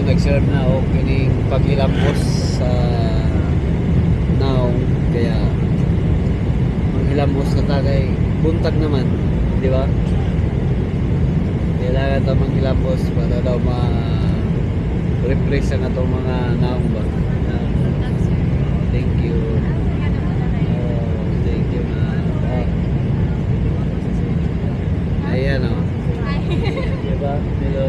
nag-serve na o kining paghilamos sa naong, kaya manghilamos na tagay buntag naman, di ba? Kailangan ito manghilamos para daw ma-replace ang itong mga naong ba. Thank you. Thank you na. Ayan o. Diba? Hello,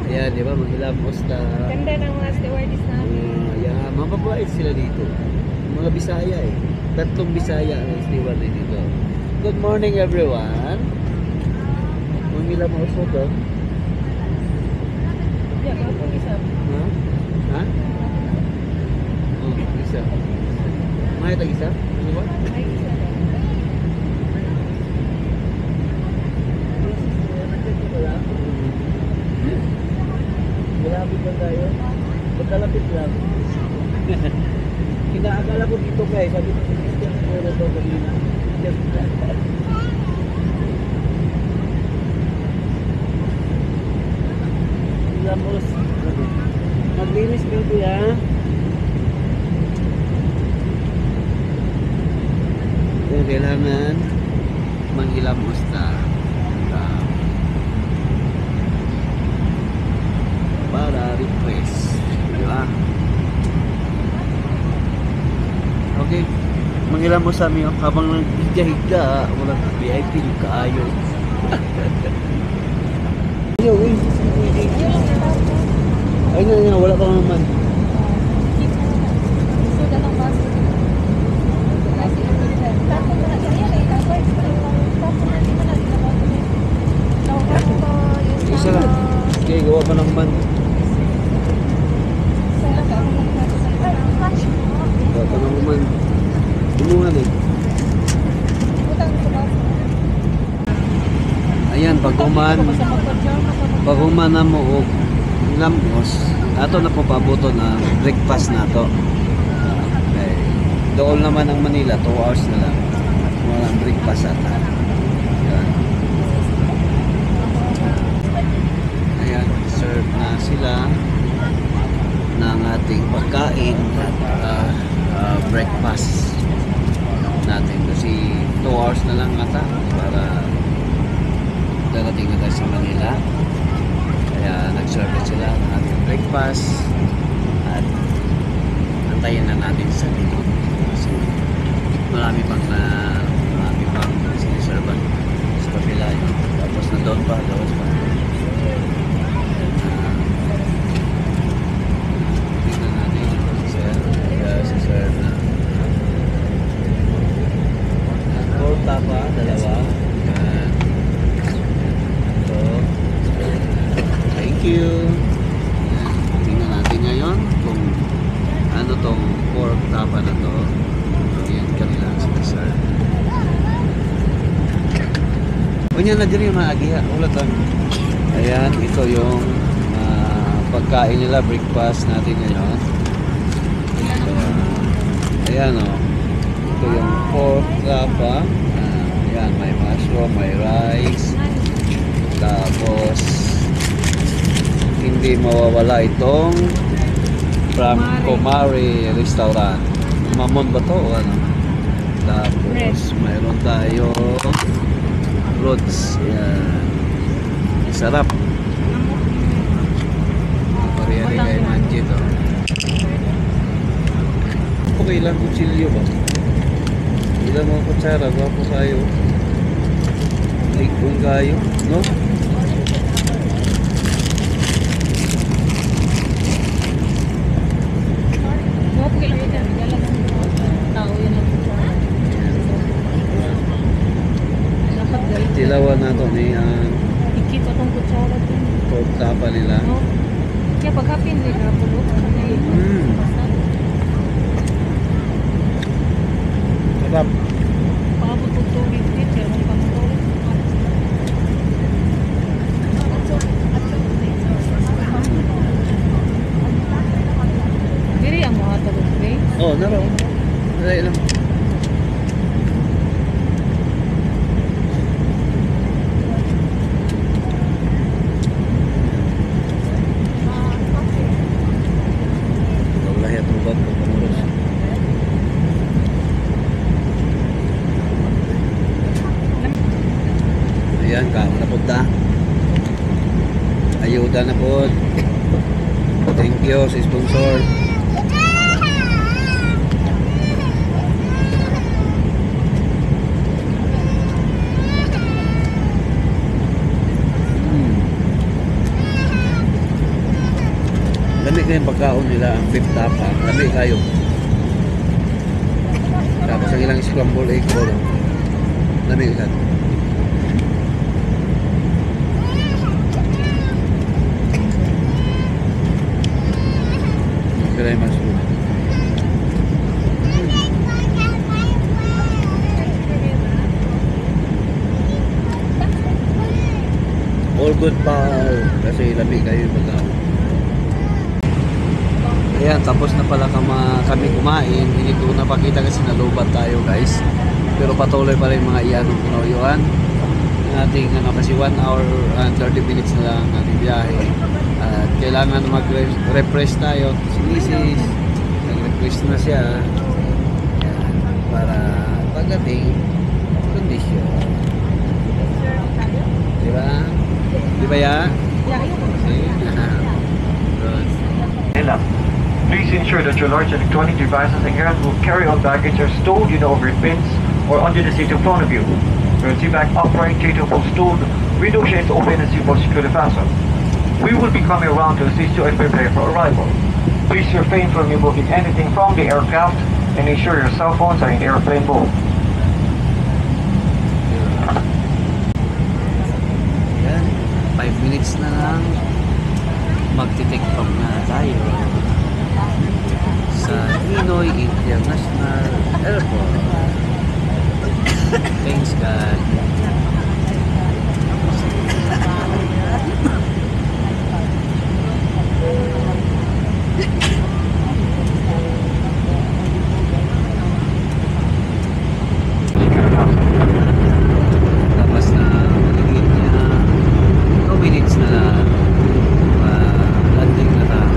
ayan, diba? Manghilamos na. Ganda ng mga stewardess namin. Yeah, mababait sila dito. Mga Bisaya eh. Tatlong Bisaya ang steward dito. Good morning everyone. Manghilamos to. Yeah, ako isa. Ha? Ha? Oh, isa. May tag-isa? Ano ba? Ay, isa. Malapit ba tayo? Magkalapit lang. Kinaakala ko dito guys. Sabi ko, Christian siguro to kanina. Hilamos. Maglinis ka ito ya. Kung kailangan manghilamos na. Para refresh, di ba? Okay, manghilamos sa amin habang naghiga-higa, walang VIP kaayo. Ayaw eh. Ay nga, wala pa naman. Isa lang. Okay, gawa pa ng man. Gawa pa ng man. Imungan eh. Ayan, pag-uman na mo o lamos, ato na po pabuto na breakfast na to. Okay. Doon naman ang Manila, 2 hours na lang. Walang breakfast ata. Ayan, serve na sila ng ating pagkain at breakfast natin kasi 2 hours na lang ata para darating na tayo sa Manila. Kaya nag-serve sila ng ating breakfast at antayin na natin sa dito kasi marami pang siniserve sa kapila yun. Tapos na doon pa tingnan natin si sir na pork tapa, dalawa. So, thank you. Tingnan natin ngayon kung ano tong pork tapa na to. Ayan kanila si sir. Kunya na diri mga agiha, ulat lang. Ayan, ito yung pagkain nila, breakfast natin ngayon. Ayan o. Ito yung pork tapa. Ayan, may mushroom, may rice. Tapos, hindi mawawala itong from Comare Restaurant. Mamon ba to o ano? Tapos, mayroon tayo fruits. Ayan. Sarap. Pareha rin kay Manjit o. Okay lang kutsilyo ba? Ilang mga kutsara, gwapo kayo. Naikong kayo, no? Tilawan na ito ni Ikit itong kutsara din. pork tapa nila. Kaya pagkapin nila, pulo. Sarap. Pagkapututulid dito, pero may pamutulid. Diri ang mga talog, eh? Oh, naro. Dali lang. Ayan, kaon na po ta. Ayuda na po. Thank you sa sponsor. Lami kayo yung pagkaon nila, ang beef tapa. Lami kayo. Tapos ang ilang scramble egg ko. Lami kayo. Kaya yung mushroom. All good pal. Kasi lami kayo yung pagkaon. Ayan, tapos na pala kami kumain. Hindi ko napakita kasi nalubat tayo guys. Pero patuloy pa rin mga ianong pinuyuan. Ating kasi 1 hour and 30 minutes na lang ang ating biyahe. At kailangan mag-refresh tayo. Si Mrs. Nag-refresh na siya. Ayan, para pagdating kondisyon. Diba? Diba ya? Good. Please ensure that your large electronic devices and carry-on carry-on baggage are stowed in overhead bins or under the seat in front of you. Your seat back upright, tables stowed, window shades open and seatbelt securely fastened. We will be coming around to assist you and prepare for arrival. Please refrain from removing anything from the aircraft and ensure your cell phones are in airplane mode. Yan, 5 minutes na lang magti-take off na tayo sa Ninoy International Airport. Thanks God. Tapos na maligid niya 2 minutes na lang landing na tayo.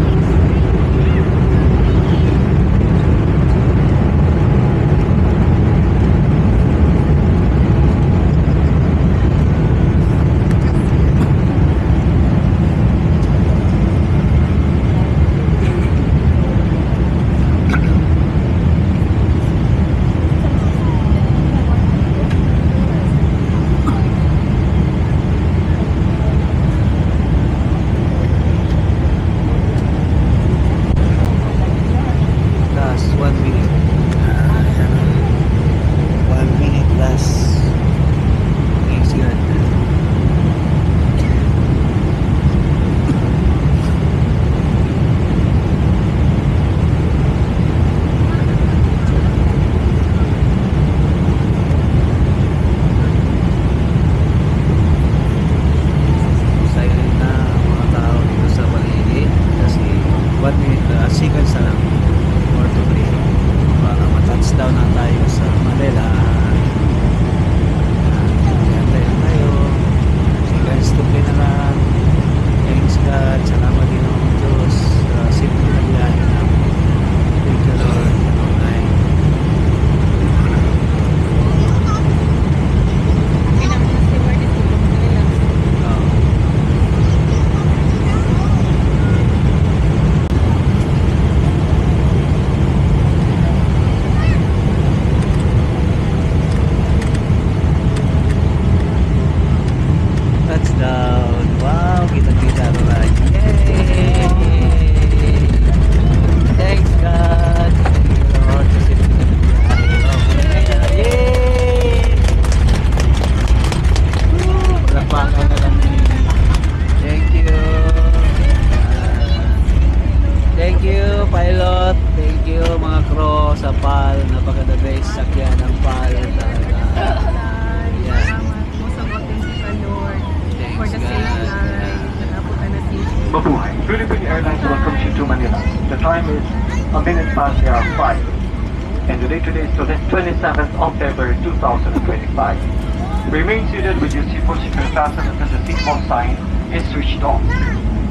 Mabuhay. Philippine Airlines welcomes you to Manila. The time is a minute past the hour 5. And today is the 27th of February 2025. Remain seated with your seatbelt securely fastened until the seatbelt sign is switched on.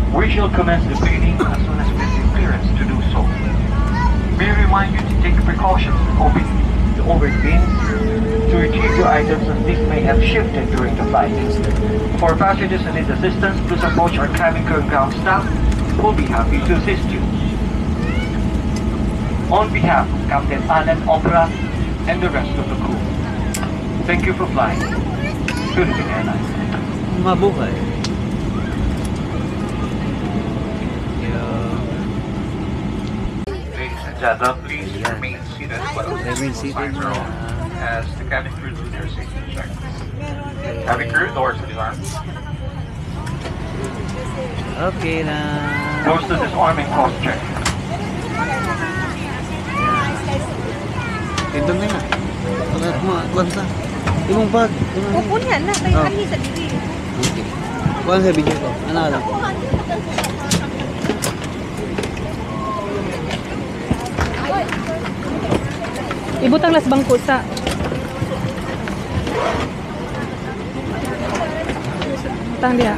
We shall commence the cleaning as soon as we receive clearance to do so. May I remind you to take precautions when opening the overhead bins, to retrieve your items as these may have shifted during the flight. For passengers who need assistance, please approach our cabin crew and ground staff who will be happy to assist you. On behalf of Captain Alan Opera and the rest of the crew, thank you for flying Philippine Airlines. Mabuhay. Ladies and gentlemen, please remain seated while Remain seated. as the cabin crew do their safety check. Cabin crew, doors to disarm. Okay na. Doors to disarm and cross check. Ito na yan. Pagkat mo, kwansa. Imong bag. Opo niya na, may Oh. ani sa dili. Okay. Kuhan sa video ko. Ano lang? Ibutang las bangko sa. Butang dia.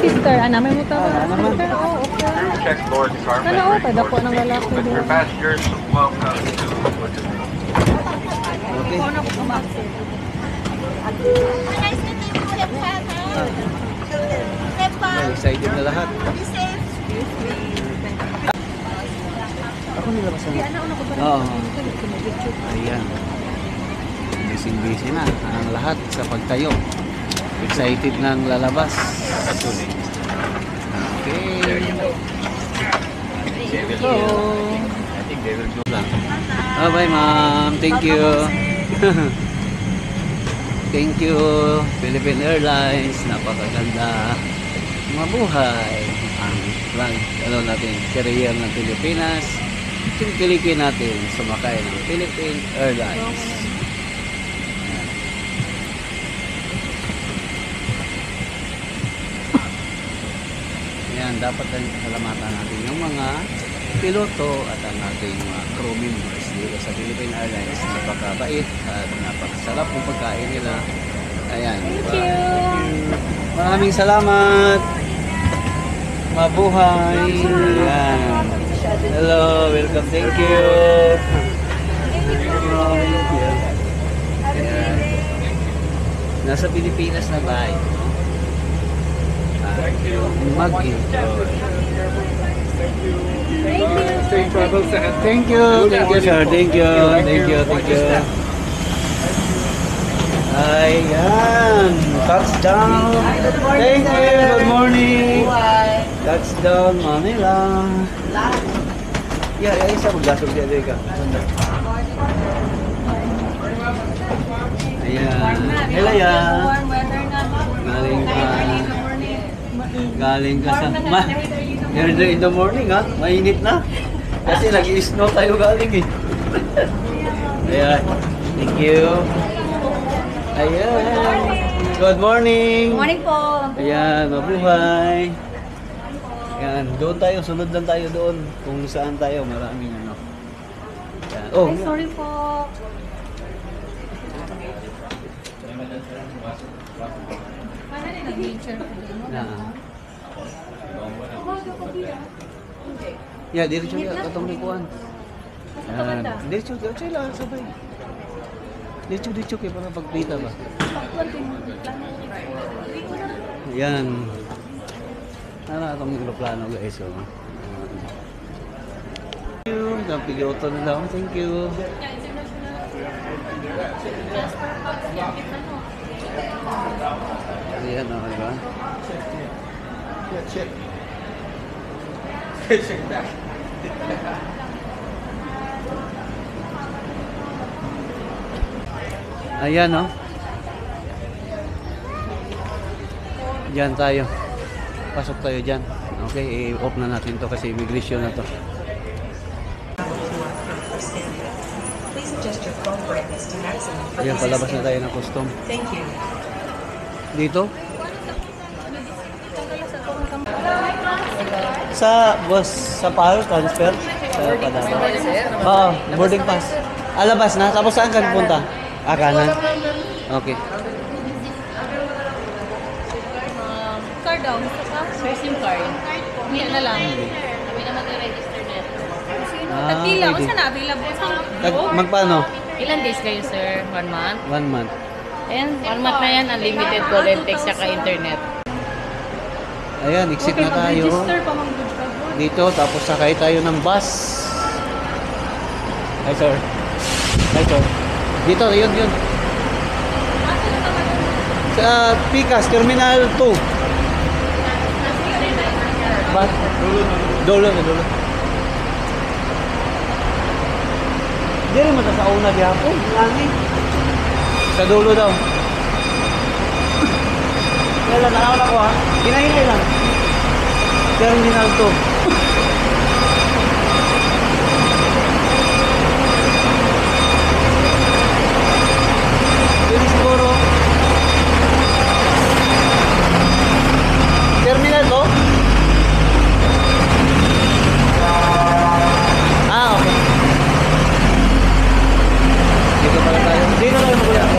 Sister, may muta ba? naman. Sister, okay. Check door disarm. Ano, tada po ng lalaki With your doon. passengers, welcome to Okay. Ano ko kumaksin? Well, excited na lahat. Ako nilabas na. Oo. Ayan. Busy na ang lahat sa pagtayo. Excited na ang lalabas. Okay. Hello. I think they will do lang. Bye ma'am. Thank you. Thank you Philippine Airlines. Napakaganda. Mabuhay ang flag natin, carrier ng Pilipinas. Tungkilikin natin sumakay ng Philippine Airlines. Yan, dapat salamatan natin yung mga piloto at ang ating mga crew members dito sa Philippine Airlines. Napakabait at napakasarap ng pagkain nila. Ayan. Thank you. Maraming salamat. Mabuhay. Ayan. Hello, welcome. Thank you. Ayan. Nasa Pilipinas na tayo. Mag-enjoy. Safe travels ahead. Thank you. Thank you, sir. Thank you. Thank you. Thank you. Ayan. Touchdown. Thank you. Good morning. Touchdown, Manila. Yeah, isa maglasog siya dito ka. Ayan. Hello, ya. Galing ka sa... Early in the morning, ha? Mainit na. Kasi nag-i-snow tayo galing, eh. Ayan. Thank you. Ayan. Good morning. Morning po. Ayan, mabuhay. Ayan, doon tayo. Sunod lang tayo doon. Kung saan tayo, maraming ano. Ayan. Oh, Ay, sorry po. na. Ya, diretso ya katong likuan. Ayan. Diretso lang sabay. Diretso kay para pagpita ba. Ayan. Ano itong mikroplano guys, oh. Thank you. Napigoto na lang. Thank you. Ayan, oh, diba? Check. Ayan, oh. Diyan tayo. Pasok tayo dyan. Okay, i-off na natin to kasi immigration na to. Please adjust your phone brightness to maximum for Ayan, easy palabas na scan. tayo ng custom. Thank you. Dito? Sa sa PAL transfer sa Padang. Oo, boarding pass. Alabas na, tapos saan ka pupunta? Kanan. Okay. Card daw. Gusto ka? SIM card. Hindi na lang. Kami na mag-register na. Sino Tagpila, pwede. kung saan available sa Magpaano? Ilan days kayo, sir? 1 month? 1 month. And 1 month na yan, unlimited call and text saka internet. Ayan, exit na tayo. pa mang good ka. Dito, tapos sakay tayo ng bus. Hi, sir. Hi, sir. Dito, yun. Sa Picas, Terminal 2. Bus. Dulo. Di rin mo sa una di ako. Ngani. Sa dulo daw. Kaya lang, nakawala ko ha. Hinahinay lang. Terminal 2. Pwede siguro. Terminal 2? Ah, okay. Dito pala tayo. Dito tayo magulat.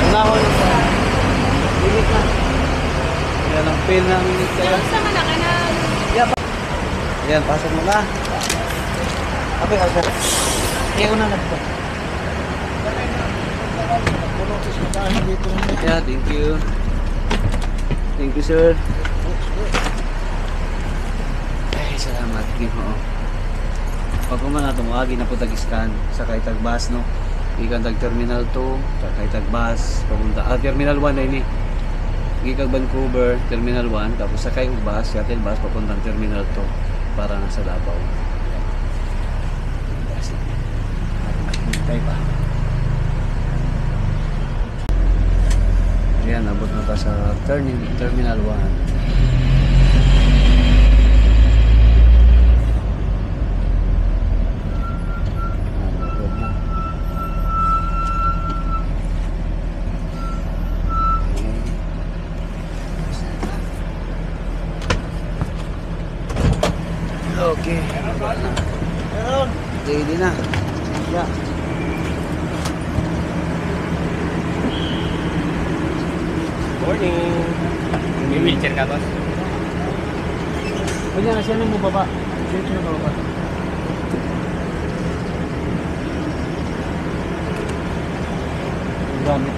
Unahon lang sa limit na. Yan ang pin ng minute kaya. Sama na ka na. Ayan, pasok mo na. Okay, okay. Kaya ko na lang ito. Yeah, thank you. Thank you, sir. Ay, salamat. Give mo. Pag kumana itong agi na po tag-scan sa kaitag bus, no? Ikan tag Terminal 2, sa kaitag bus, papunta. Terminal 1 na ini. Gikag Vancouver, Terminal 1, tapos sakay og bus, shuttle bus, papuntang Terminal 2 para nasa Davao. Hintay pa. Ayan, nabot na tayo sa Terminal 1. Okay. Ready na. Yeah. Morning. May wheelchair ka, boss? Kanya na siya na mo baba. Siya na baba. Gamit.